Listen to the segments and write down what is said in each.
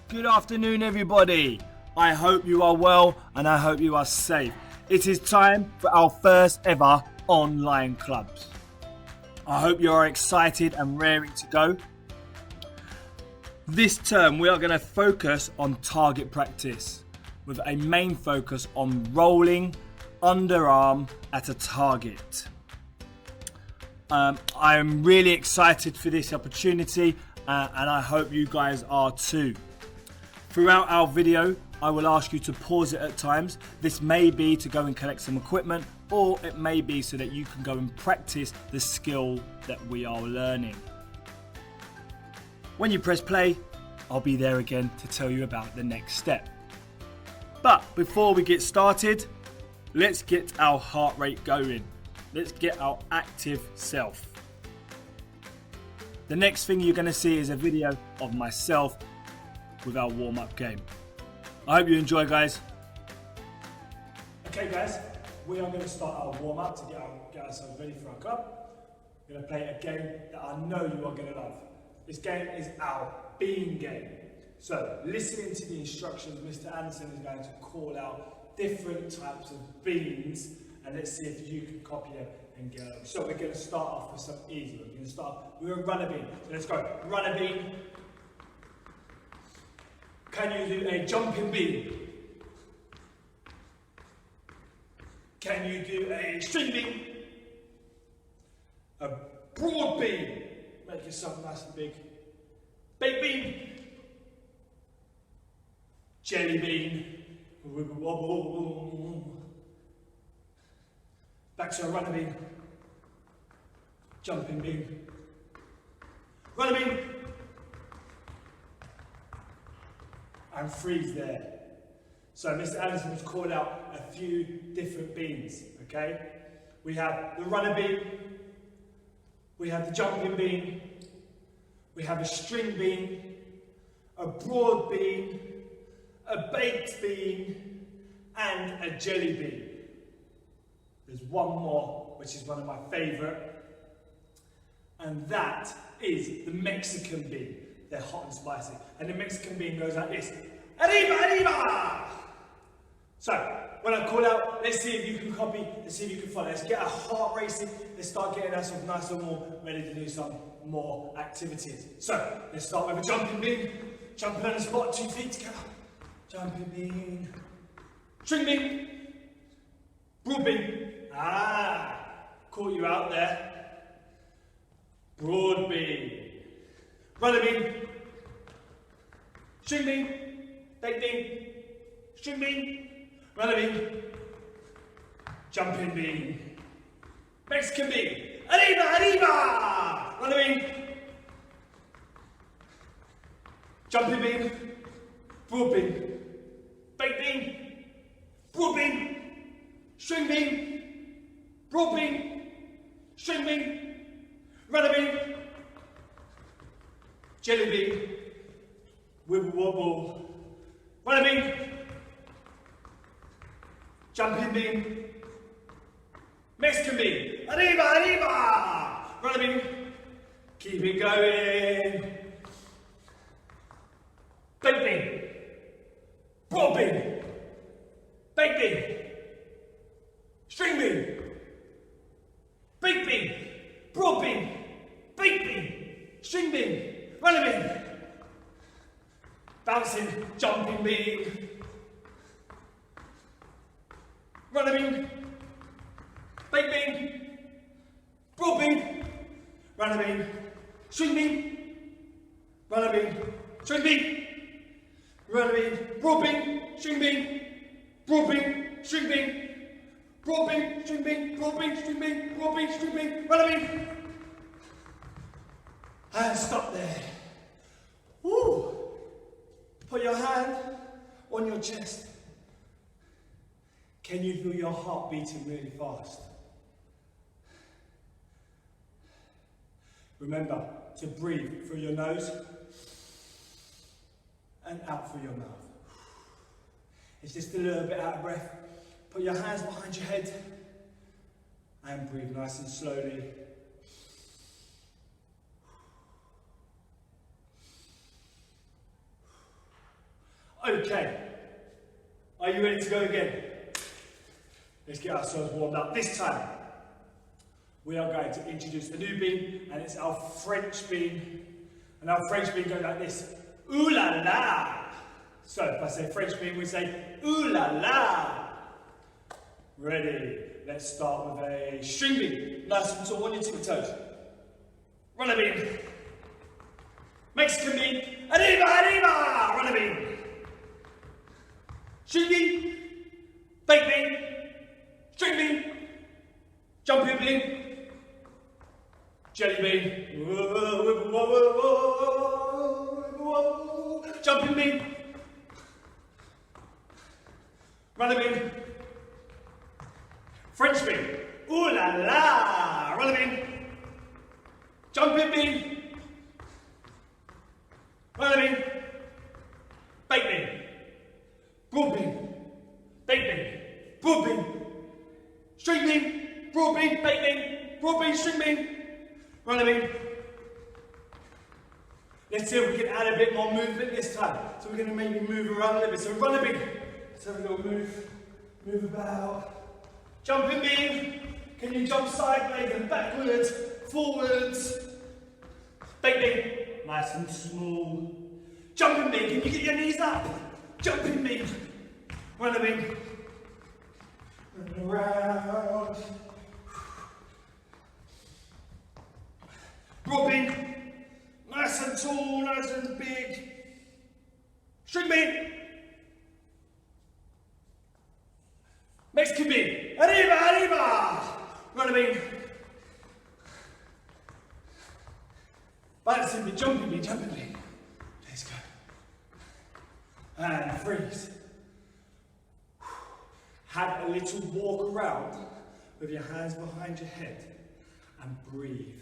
Good afternoon, everybody. I hope you are well and I hope you are safe. It is time for our first ever online clubs. I hope you are excited and raring to go. This term we are going to focus on target practice with a main focus on rolling underarm at a target. I'm really excited for this opportunity and I hope you guys are too. Throughout our video, I will ask you to pause it at times. This may be to go and collect some equipment, or it may be so that you can go and practice the skill that we are learning. When you press play, I'll be there again to tell you about the next step. But before we get started, let's get our heart rate going. Let's get our active self. The next thing you're going to see is a video of myself with our warm-up game. I hope you enjoy, guys. Okay guys, we are going to start our warm-up to get ourselves ready for our club. We're going to play a game that I know you are going to love. This game is our bean game. So listening to the instructions, Mr. Anderson is going to call out different types of beans and let's see if you can copy them and get them. So we're going to start off with some easy. We're going to start with a runner bean. So let's go. Runner bean. Can you do a jumping bean? Can you do a string bean? A broad bean. Make yourself nice and big. Baked bean. Jelly bean. Wiggle wobble. Back to a runner bean. Jumping bean. Runner bean. And freeze there. So Mr. Anderson has called out a few different beans, okay? We have the runner bean, we have the jumping bean, we have a string bean, a broad bean, a baked bean, and a jelly bean. There's one more, which is one of my favourite, and that is the Mexican bean. They're hot and spicy. And the Mexican bean goes like this. Arriba, arriba! So, when I call out, let's see if you can copy, let's see if you can follow. Let's get our heart racing. Let's start getting ourselves nice and warm, ready to do some more activities. So, let's start with a jumping bean. Jumping on the spot, 2 feet together. Jumping bean. String bean. Broad bean. Caught you out there. Broad bean. Runner bean, string bean, baked bean, string bean, runner bean, jumping bean, Mexican bean, arriba, arriba, runner bean, jumping bean, broad bean, baked bean, broad bean, string bean, broad bean, string bean, runner bean, jelly bean, wibble wobble, runner bean, jumping bean, Mexican bean, arriba, arriba, runner bean, keep it going, baked bean, broad bean, baked bean, string bean, baked bean, broad bean, baked bean, string bean, runner bean, bouncing, jumping bean, runner bean, baked bean, broad bean, runner bean, string bean, runner bean, string bean, runner bean, broad bean, string bean, broad bean, string bean, broad bean, string bean, broad bean, string bean, broad bean, string bean, runner bean. And stop there. Woo! Put your hand on your chest. Can you feel your heart beating really fast? Remember to breathe through your nose and out through your mouth. It's just a little bit out of breath. Put your hands behind your head and breathe nice and slowly. Okay, are you ready to go again? Let's get ourselves warmed up. This time, we are going to introduce a new bean, and it's our French bean. And our French bean goes like this. Ooh la la! So if I say French bean, we say ooh la la! Ready? Let's start with a string bean. Nice and tall on your tippy toes. Runner bean. Mexican bean. Arriba, arriba! Runner bean. String bean. Baked bean. String bean. Jumping bean. Jelly bean. Whoa, whoa, whoa, whoa, whoa. Jumping bean. Runner bean. French bean. Ooh la la! Runner bean. Jumping bean. Runner bean. Baked bean. Broad bean. Baked bean. Broad bean. String bean. Broad bean. Baked bean. Broad bean. String bean. Runner bean. Let's see if we can add a bit more movement this time. So we're going to maybe move around a little bit. So runner bean. Let's have a little move. Move about. Jumping bean. Can you jump sideways and backwards, forwards? Baked bean. Nice and small. Jumping bean. Can you get your knees up? Jumping bean. Runner bean. Run around. Broad bean. Nice and tall, nice and big. String bean. Mexican bean. Arriba, arriba. Runner bean. Balancing bean, jumping bean, jumping bean. Let's go. And freeze. Have a little walk around with your hands behind your head and breathe.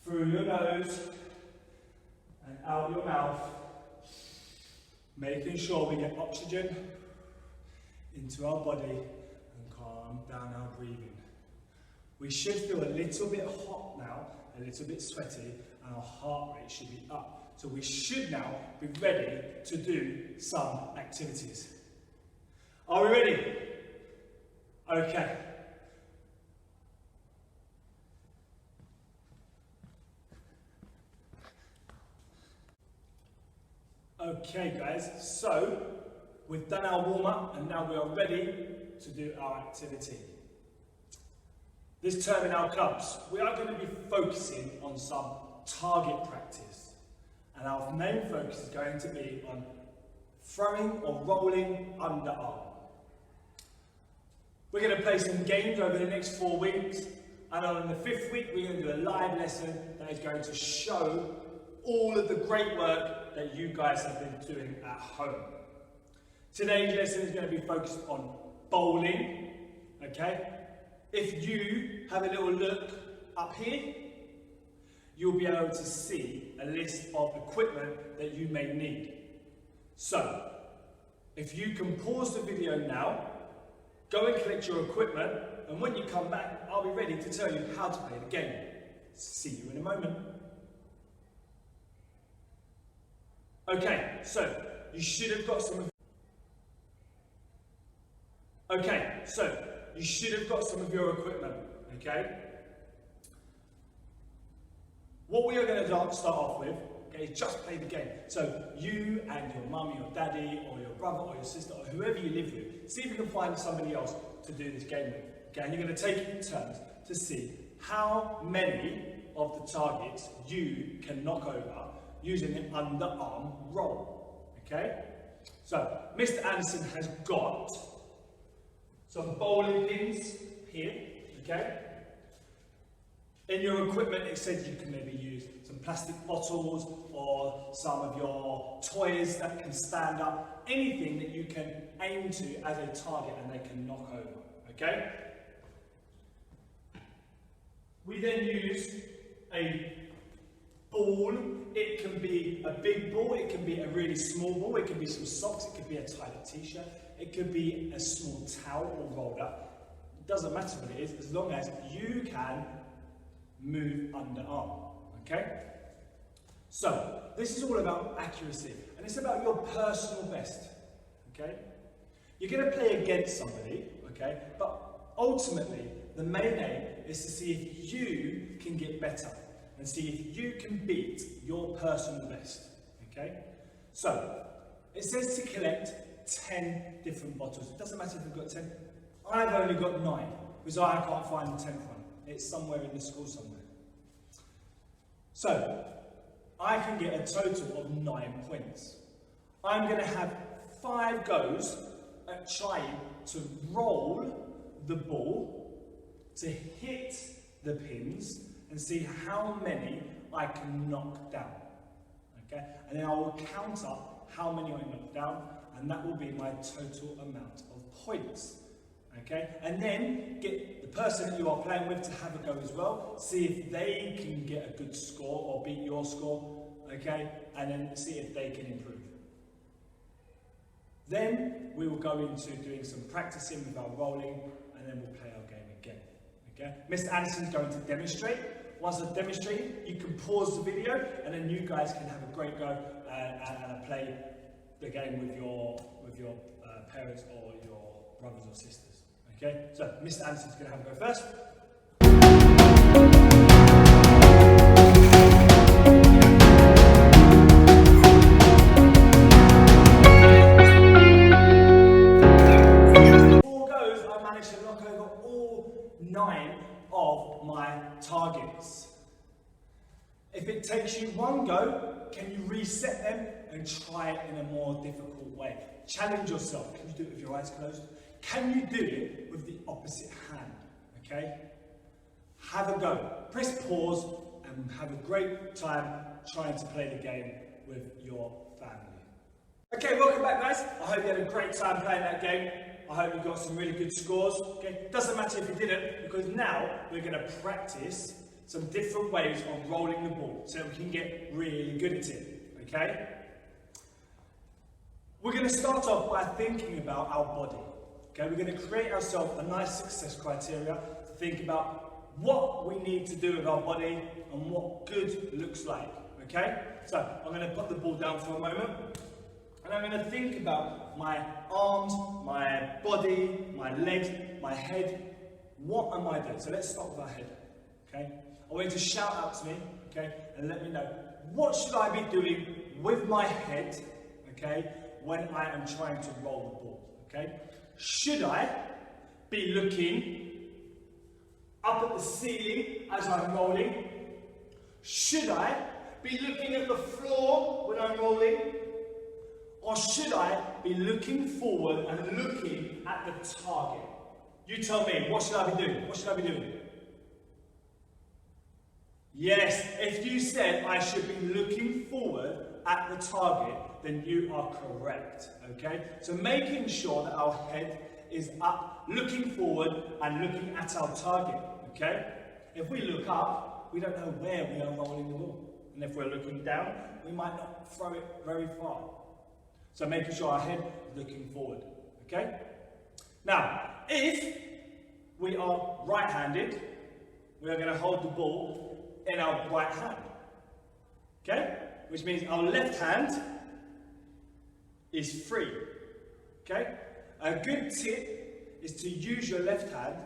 Through your nose and out your mouth, making sure we get oxygen into our body and calm down our breathing. We should feel a little bit hot now, a little bit sweaty, and our heart rate should be up. So we should now be ready to do some activities. Are we ready? Okay. Okay guys, so we've done our warm-up and now we are ready to do our activity. This term in our clubs, we are going to be focusing on some target practice. And our main focus is going to be on throwing or rolling underarm. We're going to play some games over the next 4 weeks, and on the 5th week we're going to do a live lesson that is going to show all of the great work that you guys have been doing at home. Today's lesson is going to be focused on bowling, okay? If you have a little look up here, you'll be able to see a list of equipment that you may need. So, if you can pause the video now, go and collect your equipment, and when you come back, I'll be ready to tell you how to play the game. See you in a moment. Okay, so you should have got some of your equipment, okay? What we are going to start off with, okay, is just play the game. So you and your mum, your daddy, or your brother, or your sister, or whoever you live with, see if you can find somebody else to do this game with, okay? And you're going to take it in turns to see how many of the targets you can knock over using an underarm roll, okay? So, Mr. Anderson has got some bowling pins here, okay? In your equipment, it says you can maybe use some plastic bottles or some of your toys that can stand up, anything that you can aim to as a target and they can knock over, okay? We then use a ball. It can be a big ball, it can be a really small ball, it can be some socks, it could be a tight t-shirt, it could be a small towel or rolled up. It doesn't matter what it is, as long as you can move underarm, okay? So, this is all about accuracy, and it's about your personal best, okay? You're going to play against somebody, okay? But ultimately, the main aim is to see if you can get better, and see if you can beat your personal best, okay? So, it says to collect 10 different bottles. It doesn't matter if you've got 10. I've only got 9, because I can't find the 10th one. It's somewhere in the school somewhere. So, I can get a total of 9 points. I'm going to have 5 goes at trying to roll the ball, to hit the pins, and see how many I can knock down. Okay? And then I will count up how many I knock down, and that will be my total amount of points. Okay? And then get the person that you are playing with to have a go as well, see if they can get a good score or beat your score, okay? And then see if they can improve. Then we will go into doing some practicing with our rolling, and then we'll play our game again. Okay? Mr. Anderson's going to demonstrate. Once I've demonstrated, you can pause the video, and then you guys can have a great go and play the game with your parents or your brothers or sisters. Okay? So Mr. Anderson's going to have a go first. To knock over all 9 of my targets. If it takes you 1 go, can you reset them and try it in a more difficult way? Challenge yourself. Can you do it with your eyes closed? Can you do it with the opposite hand? Okay? Have a go. Press pause and have a great time trying to play the game with your family. Okay, welcome back guys. I hope you had a great time playing that game. I hope you got some really good scores. Okay, doesn't matter if you didn't, because now we're going to practice some different ways of rolling the ball so we can get really good at it. Okay? We're going to start off by thinking about our body. Okay, we're going to create ourselves a nice success criteria to think about what we need to do with our body and what good looks like. Okay? So I'm going to put the ball down for a moment. And I'm going to think about my arms, my body, my legs, my head. What am I doing? So let's start with our head. Okay? I want you to shout out to me, okay, and let me know, what should I be doing with my head, okay, when I am trying to roll the ball, okay? Should I be looking up at the ceiling as I'm rolling? Should I be looking at the floor when I'm rolling? Or should I be looking forward and looking at the target? You tell me, what should I be doing? What should I be doing? Yes, if you said I should be looking forward at the target, then you are correct, okay? So making sure that our head is up, looking forward and looking at our target, okay? If we look up, we don't know where we are rolling the ball. And if we're looking down, we might not throw it very far. So making sure our head is looking forward, okay? Now, if we are right-handed, we are going to hold the ball in our right hand, okay? Which means our left hand is free, okay? A good tip is to use your left hand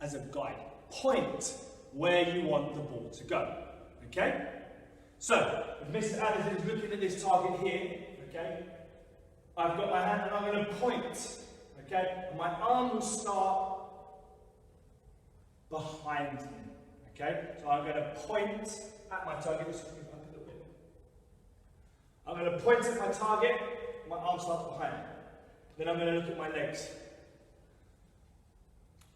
as a guide. Point where you want the ball to go, okay? So, if Mr. Anderson is looking at this target here, okay? I've got my hand and I'm going to point, okay? And my arm will start behind me, okay? So I'm going to point at my target. Just move back a little bit. I'm going to point at my target, my arm starts behind me. Then I'm going to look at my legs.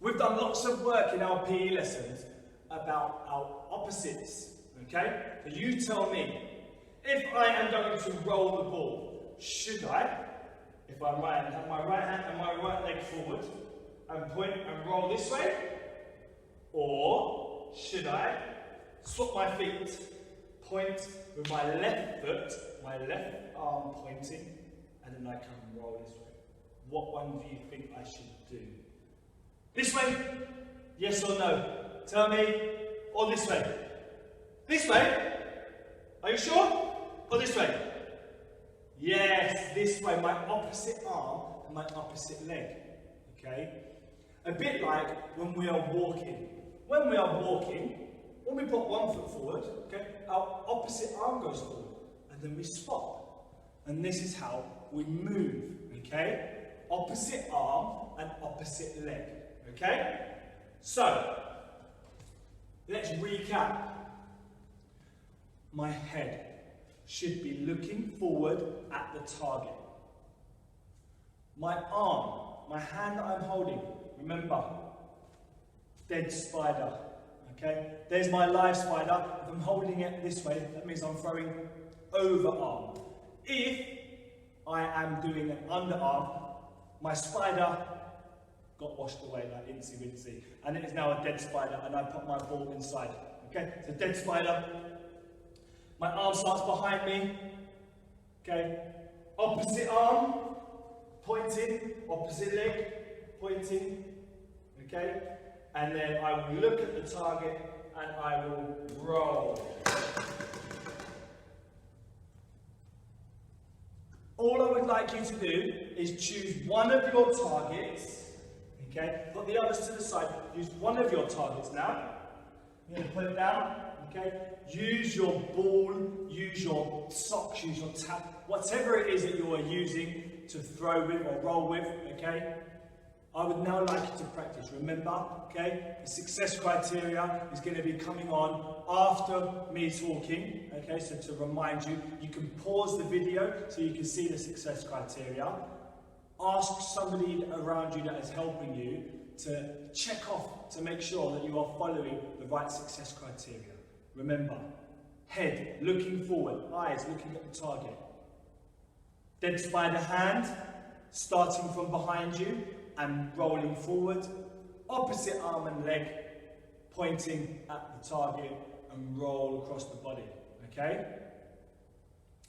We've done lots of work in our PE lessons about our opposites, okay? So you tell me, if I am going to roll the ball, should I, if I'm right, have my right hand and my right leg forward and point and roll this way? Or should I swap my feet, point with my left foot, my left arm pointing, and then I can roll this way? What one do you think I should do? This way? Yes or no? Tell me. Or this way? This way? Are you sure? or this way? Yes, this way, my opposite arm and my opposite leg, okay? A bit like when we are walking. When we are walking, when we put one foot forward, okay, our opposite arm goes forward, and then we swap. And this is how we move, okay? Opposite arm and opposite leg, okay? So, let's recap. My head should be looking forward at the target. My arm, my hand that I'm holding, remember, dead spider, okay? There's my live spider. If I'm holding it this way, that means I'm throwing overarm. If I am doing an underarm, my spider got washed away like incy wincy, and it is now a dead spider, and I put my ball inside, okay? So dead spider. My arm starts behind me, okay? Opposite arm, pointing, opposite leg, pointing, okay? And then I will look at the target and I will roll. All I would like you to do is choose one of your targets, okay? Put the others to the side. Use one of your targets now. You're going to put it down. Okay? Use your ball, use your socks, use your tap, whatever it is that you are using to throw with or roll with, okay? I would now like you to practice. Remember, okay, the success criteria is going to be coming on after me talking, okay? So to remind you, you can pause the video so you can see the success criteria. Ask somebody around you that is helping you to check off to make sure that you are following the right success criteria. Remember, head looking forward, eyes looking at the target. Dead spider hand, starting from behind you and rolling forward. Opposite arm and leg, pointing at the target and roll across the body, okay?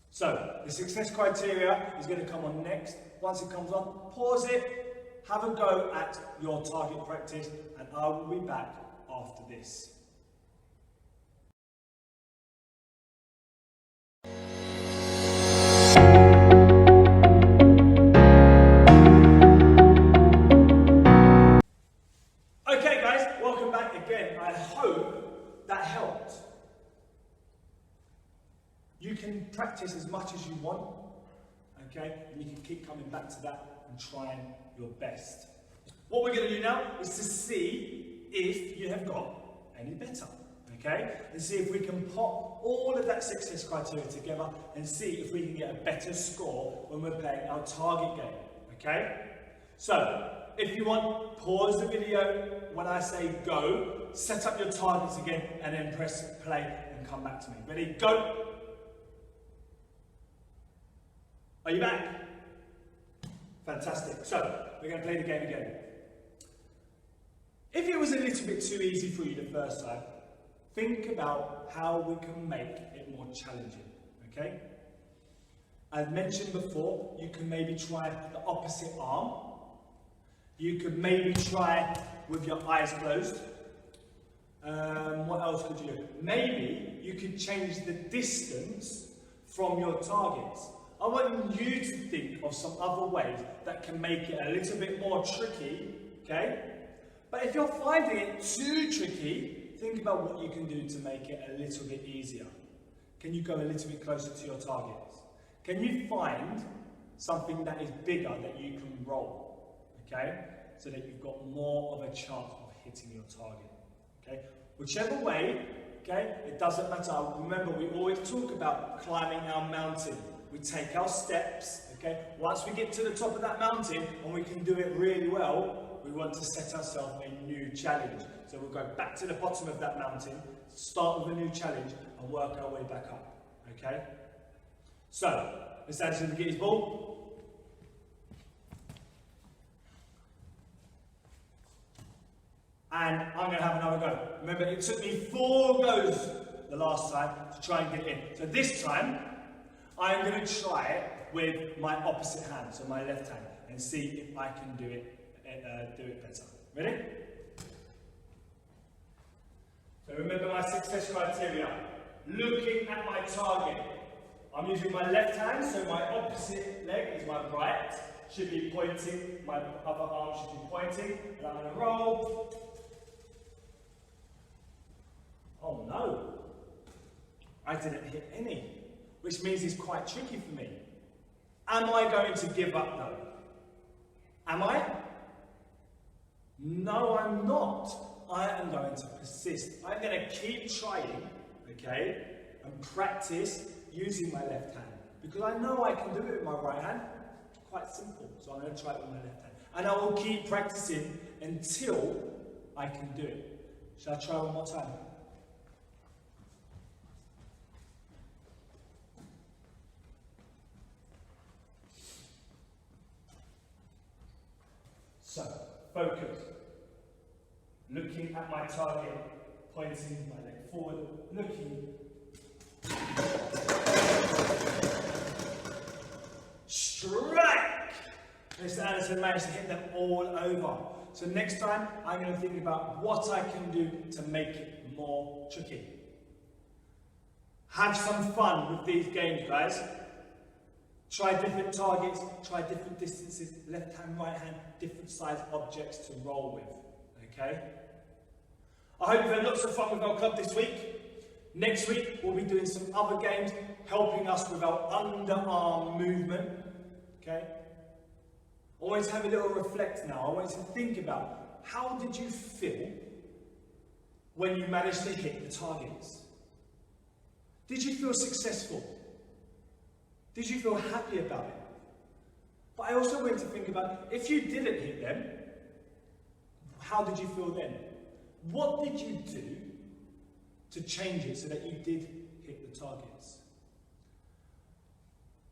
So, the success criteria is going to come on next. Once it comes on, pause it, have a go at your target practice, and I will be back after this. You can practice as much as you want, okay? And you can keep coming back to that and trying your best. What we're going to do now is to see if you have got any better, okay? And see if we can put all of that success criteria together and see if we can get a better score when we're playing our target game, okay? So, if you want, pause the video when I say go, set up your targets again, and then press play and come back to me. Ready? Go! Are you back? Fantastic. So, we're going to play the game again. If it was a little bit too easy for you the first time, think about how we can make it more challenging, okay? As mentioned before, you can maybe try the opposite arm. You could maybe try with your eyes closed. What else could you do? Maybe you could change the distance from your targets. I want you to think of some other ways that can make it a little bit more tricky, okay? But if you're finding it too tricky, think about what you can do to make it a little bit easier. Can you go a little bit closer to your targets? Can you find something that is bigger that you can roll, okay? So that you've got more of a chance of hitting your target, okay? Whichever way, okay, it doesn't matter. Remember, we always talk about climbing our mountain. We take our steps, okay? Once we get to the top of that mountain and we can do it really well, we want to set ourselves a new challenge. So we'll go back to the bottom of that mountain, start with a new challenge and work our way back up, okay? So, let's Anderson get his ball. And I'm going to have another go. Remember, it took me 4 goes the last time to try and get in. So this time, I'm going to try it with my opposite hand, so my left hand, and see if I can do it better. Ready? So remember my success criteria. Looking at my target, I'm using my left hand, so my opposite leg is my right. Should be pointing, my other arm should be pointing, and I'm going to roll. Oh no, I didn't hit any, which means it's quite tricky for me. Am I going to give up though? Am I? No, I'm not. I am going to persist. I'm going to keep trying, okay, and practice using my left hand. Because I know I can do it with my right hand. Quite simple. So I'm going to try it with my left hand. And I will keep practicing until I can do it. Shall I try one more time? So, focus. Looking at my target, pointing my leg forward, looking. Strike! Mr. Anderson managed to hit them all over. So next time, I'm going to think about what I can do to make it more tricky. Have some fun with these games, guys. Try different targets, try different distances, left hand, right hand, different size objects to roll with, okay? I hope you've had lots of fun with our club this week. Next week, we'll be doing some other games, helping us with our underarm movement, okay? I want you to have a little reflect now. I want you to think about, how did you feel when you managed to hit the targets? Did you feel successful? Did you feel happy about it? But I also want you to think about, if you didn't hit them, how did you feel then? What did you do to change it so that you did hit the targets?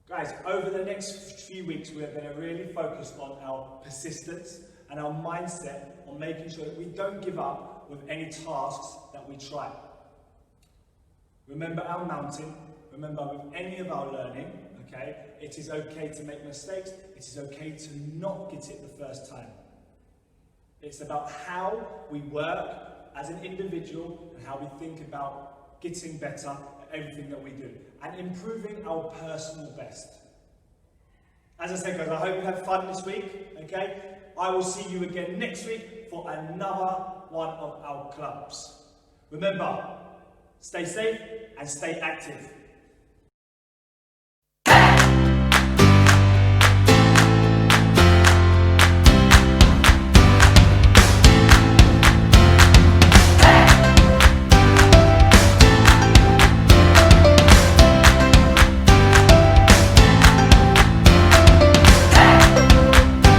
Guys, over the next few weeks, we're going to really focus on our persistence and our mindset on making sure that we don't give up with any tasks that we try. Remember our mountain. Remember, with any of our learning, okay, it is okay to make mistakes. It is okay to not get it the first time. It's about how we work as an individual and how we think about getting better at everything that we do and improving our personal best. As I said, guys, I hope you had fun this week, okay? I will see you again next week for another one of our clubs. Remember, stay safe and stay active.